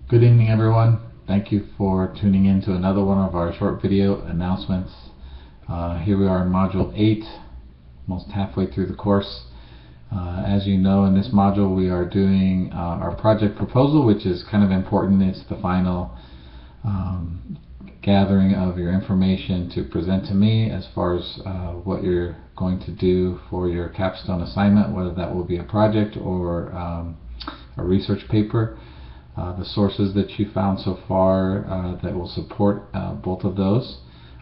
Good evening, everyone. Thank you for tuning in to another one of our short video announcements. Here we are in Module 8, almost halfway through the course. As you know, in this module we are doing our project proposal, which is kind of important. It's the final gathering of your information to present to me as far as what you're going to do for your capstone assignment, whether that will be a project or a research paper. The sources that you found so far that will support both of those,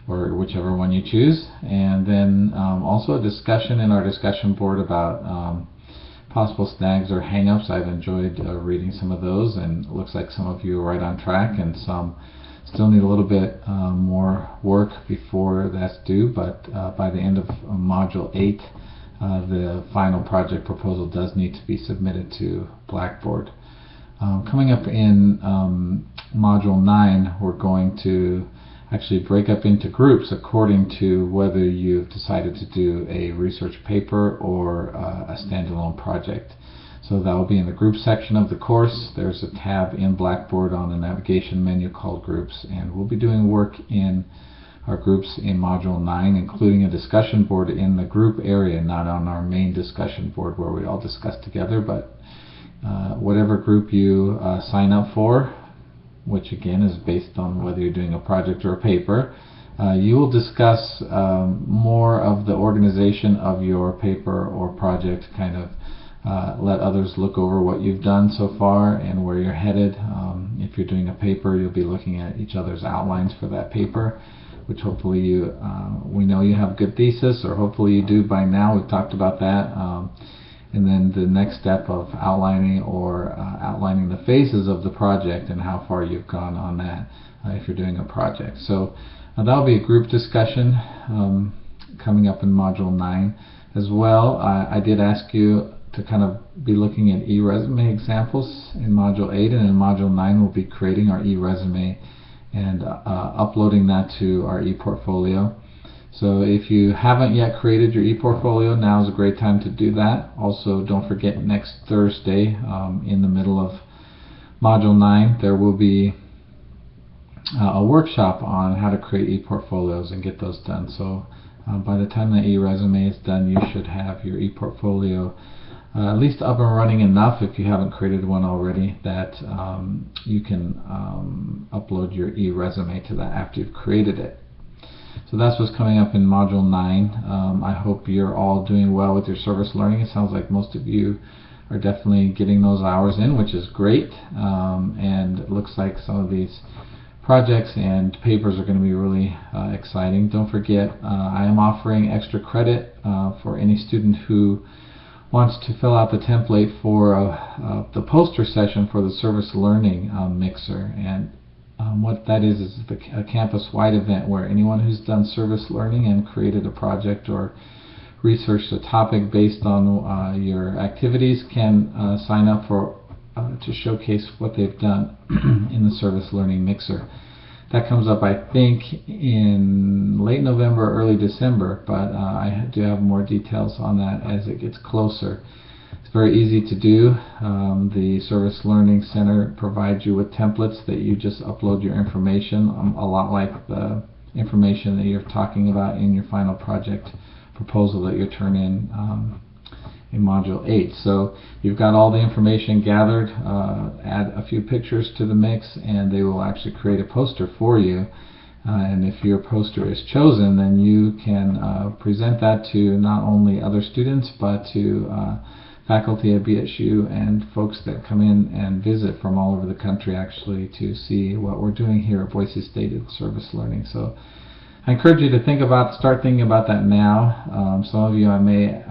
or whichever one you choose, and then also a discussion in our discussion board about possible snags or hang-ups. I've enjoyed reading some of those, and it looks like some of you are right on track and some still need a little bit more work before that's due, but by the end of Module 8 the final project proposal does need to be submitted to Blackboard. Coming up in Module 9, we're going to actually break up into groups according to whether you've decided to do a research paper or a standalone project. So that will be in the group section of the course. There's a tab in Blackboard on the navigation menu called Groups, and we'll be doing work in our groups in Module 9, including a discussion board in the group area, not on our main discussion board where we all discuss together, but whatever group you sign up for, which again is based on whether you're doing a project or a paper, you will discuss more of the organization of your paper or project, kind of let others look over what you've done so far and where you're headed. If you're doing a paper, you'll be looking at each other's outlines for that paper, which hopefully we know you have a good thesis, or hopefully you do by now. We've talked about that. And then the next step of outlining outlining the phases of the project and how far you've gone on that if you're doing a project. So that'll be a group discussion coming up in Module 9 as well. I did ask you to kind of be looking at e-resume examples in Module 8, and in Module 9 we'll be creating our e-resume and uploading that to our e-portfolio. So if you haven't yet created your e-portfolio, now is a great time to do that. Also, don't forget, next Thursday in the middle of Module 9 there will be a workshop on how to create e-portfolios and get those done. So by the time that e-resume is done, you should have your e-portfolio at least up and running enough, if you haven't created one already, that you can upload your e-resume to that after you've created it. So that's what's coming up in Module 9. I hope you're all doing well with your service learning. It sounds like most of you are definitely getting those hours in, which is great. And it looks like some of these projects and papers are going to be really exciting. Don't forget, I am offering extra credit for any student who wants to fill out the template for the poster session for the service learning mixer. And what that is a campus-wide event where anyone who's done service learning and created a project or researched a topic based on your activities can sign up for to showcase what they've done in the service learning mixer. That comes up, I think, in late November, early December, but I do have more details on that as it gets closer. It's very easy to do. The Service Learning Center provides you with templates that you just upload your information, a lot like the information that you're talking about in your final project proposal that you turn in Module 8. So you've got all the information gathered, add a few pictures to the mix, and they will actually create a poster for you. And if your poster is chosen, then you can present that to not only other students, but to faculty at BSU and folks that come in and visit from all over the country, actually, to see what we're doing here at Boise State at Service Learning. So I encourage you to start thinking about that now. Some of you I may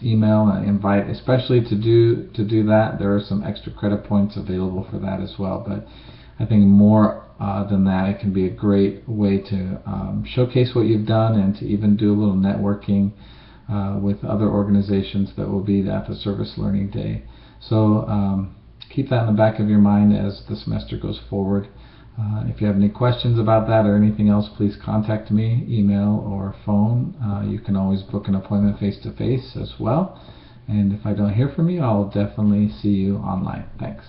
email and invite, especially to do that. There are some extra credit points available for that as well. But I think more than that, it can be a great way to showcase what you've done and to even do a little networking with other organizations that will be at the Service Learning Day. So keep that in the back of your mind as the semester goes forward. If you have any questions about that or anything else, please contact me, email or phone. You can always book an appointment face-to-face as well. And if I don't hear from you, I'll definitely see you online. Thanks.